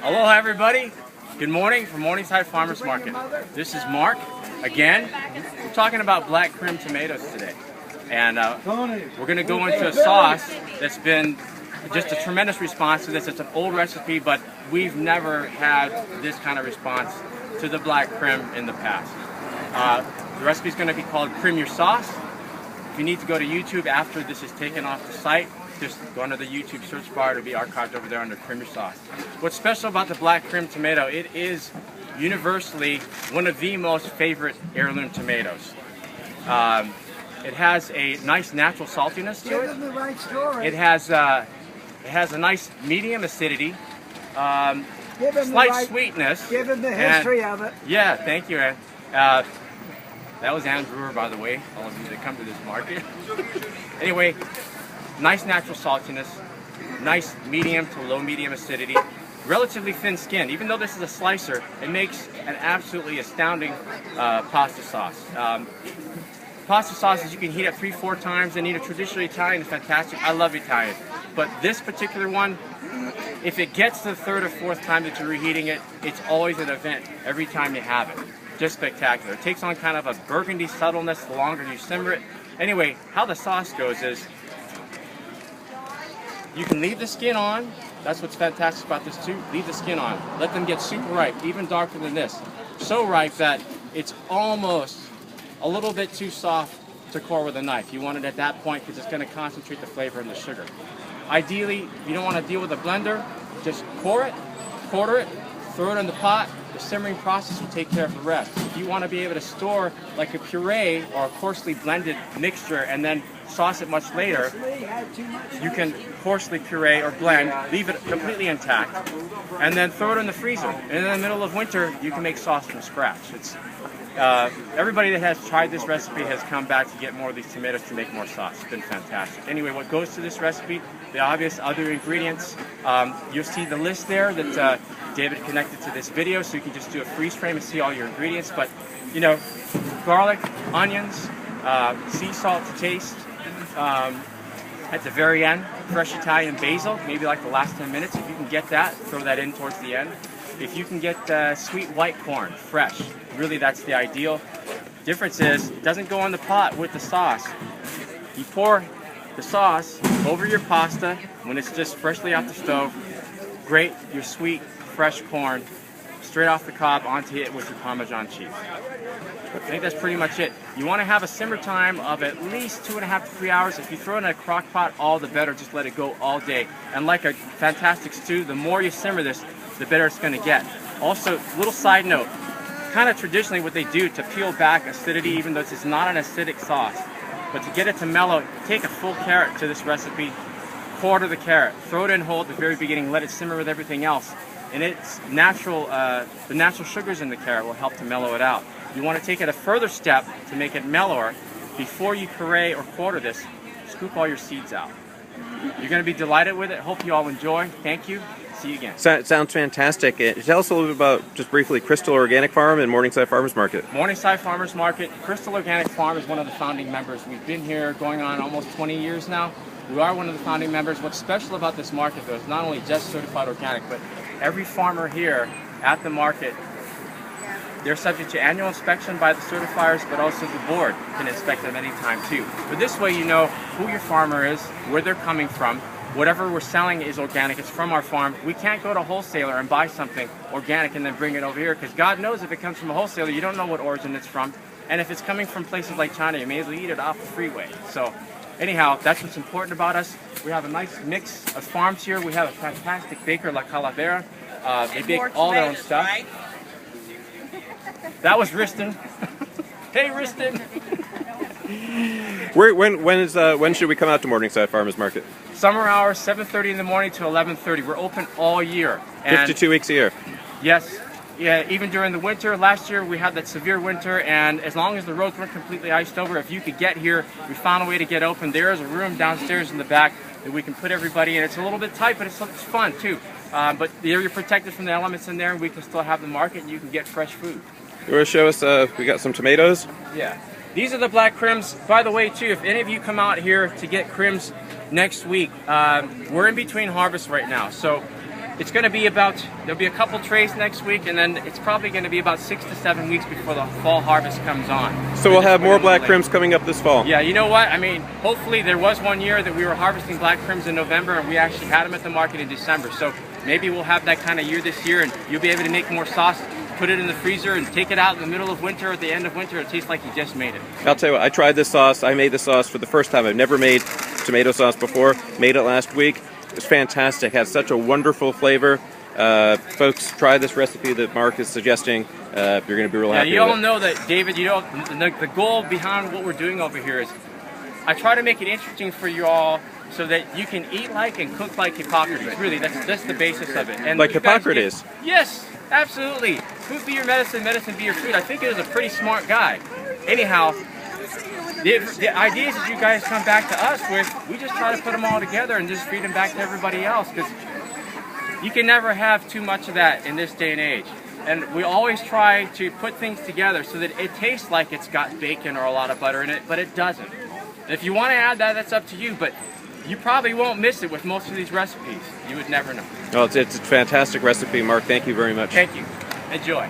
Hello everybody, good morning from Morningside Farmers Market. This is Mark, again. We're talking about black Krim tomatoes today. And we're going to go into a sauce that's been just a tremendous response to this. It's an old recipe, but we've never had this kind of response to the black Krim in the past. The recipe is going to be called Krim Your Sauce. If you need to go to YouTube after this is taken off the site, just go under the YouTube search bar. It'll be archived over there under Krim Your Sauce. What's special about the black Krim tomato, it is universally one of the most favorite heirloom tomatoes. It has a nice natural saltiness to it. It has a nice medium acidity, slight sweetness. Give him the history of it. Yeah, thank you, Ann. That was Ann Brewer, by the way, all of you that come to this market. Anyway, nice natural saltiness, nice medium to low medium acidity, relatively thin skin. Even though this is a slicer, it makes an absolutely astounding pasta sauce. Pasta sauces you can heat up 3-4 times and eat a traditionally Italian is fantastic. I love Italian. But this particular one, if it gets to the third or fourth time that you're reheating it, it's always an event every time you have it. Just spectacular. It takes on kind of a burgundy subtleness the longer you simmer it. Anyway, how the sauce goes is you can leave the skin on. That's what's fantastic about this too. Leave the skin on. Let them get super ripe, even darker than this. So ripe that it's almost a little bit too soft to core with a knife. You want it at that point because it's going to concentrate the flavor in the sugar. Ideally, you don't want to deal with a blender. Just core it, quarter it, throw it in the pot. The simmering process will take care of the rest. If you want to be able to store like a puree or a coarsely blended mixture and then sauce it much later, you can coarsely puree or blend, leave it completely intact, and then throw it in the freezer. And in the middle of winter, you can make sauce from scratch. Everybody that has tried this recipe has come back to get more of these tomatoes to make more sauce. It's been fantastic. Anyway, what goes to this recipe, the obvious other ingredients, you'll see the list there that David connected to this video, so you can just do a freeze frame and see all your ingredients. But, you know, garlic, onions, sea salt to taste. At the very end, fresh Italian basil, maybe like the last 10 minutes. If you can get that, throw that in towards the end. If you can get sweet white corn, fresh, really that's the ideal. Difference is, it doesn't go in the pot with the sauce. You pour the sauce over your pasta when it's just freshly off the stove. Grate your sweet, fresh corn straight off the cob onto it with your Parmesan cheese. I think that's pretty much it. You want to have a simmer time of at least 2.5 to 3 hours. If you throw it in a crock pot, all the better. Just let it go all day. And like a fantastic stew, the more you simmer this, the better it's going to get. Also, little side note, kind of traditionally what they do to peel back acidity, even though this is not an acidic sauce, but to get it to mellow, take a full carrot to this recipe, quarter the carrot, throw it in whole at the very beginning, let it simmer with everything else, and it's natural. The natural sugars in the carrot will help to mellow it out. You want to take it a further step to make it mellower. Before you puree or quarter this, scoop all your seeds out. You're going to be delighted with it. Hope you all enjoy. Thank you. See you again. Sounds fantastic. Tell us a little bit about, just briefly, Crystal Organic Farm and Morningside Farmers Market. Morningside Farmers Market. Crystal Organic Farm is one of the founding members. We've been here going on almost 20 years now. We are one of the founding members. What's special about this market, though, is not only just certified organic, but every farmer here at the market, they're subject to annual inspection by the certifiers, but also the board can inspect them anytime too. But this way you know who your farmer is, where they're coming from. Whatever we're selling is organic, it's from our farm. We can't go to a wholesaler and buy something organic and then bring it over here, because God knows if it comes from a wholesaler, you don't know what origin it's from. And if it's coming from places like China, you may as well eat it off the freeway. So anyhow, that's what's important about us. We have a nice mix of farms here. We have a fantastic baker, La Calavera. They bake all their own stuff. Right? That was Riston. Hey, Riston. When should we come out to Morningside Farmers Market? Summer hours, 7:30 in the morning to 11:30. We're open all year. 52 weeks a year. Yes. Yeah, even during the winter. Last year we had that severe winter, and as long as the roads weren't completely iced over, if you could get here, we found a way to get open. There is a room downstairs in the back that we can put everybody in. It's a little bit tight, but it's fun too. But you're protected from the elements in there, and we can still have the market, and you can get fresh food. You want to show us, we got some tomatoes? Yeah. These are the black Krims. By the way, too, if any of you come out here to get Krims next week, we're in between harvests right now. So It's going to be there'll be a couple trays next week, and then it's probably going to be about 6 to 7 weeks before the fall harvest comes on. So we'll have more black Krims coming up this fall. Yeah, you know what? I mean, hopefully there was one year that we were harvesting black Krims in November, and we actually had them at the market in December. So maybe we'll have that kind of year this year, and you'll be able to make more sauce, put it in the freezer, and take it out in the middle of winter or at the end of winter. It tastes like you just made it. I'll tell you what, I tried this sauce. I made this sauce for the first time. I've never made tomato sauce before. Made it last week. It's fantastic. Has such a wonderful flavor. Folks, try this recipe that Mark is suggesting. You're going to be real happy you with all it. know that, David, you know, the goal behind what we're doing over here is I try to make it interesting for you all so that you can eat like and cook like Hippocrates. Really, that's the basis of it. And Like Hippocrates? Yes, absolutely. Food be your medicine, medicine be your food. I think he was a pretty smart guy. Anyhow, the ideas that you guys come back to us with, we just try to put them all together and just feed them back to everybody else, because you can never have too much of that in this day and age. And we always try to put things together so that it tastes like it's got bacon or a lot of butter in it, but it doesn't. And if you want to add that, that's up to you, but you probably won't miss it with most of these recipes. You would never know. Oh, it's a fantastic recipe, Mark. Thank you very much. Thank you. Enjoy.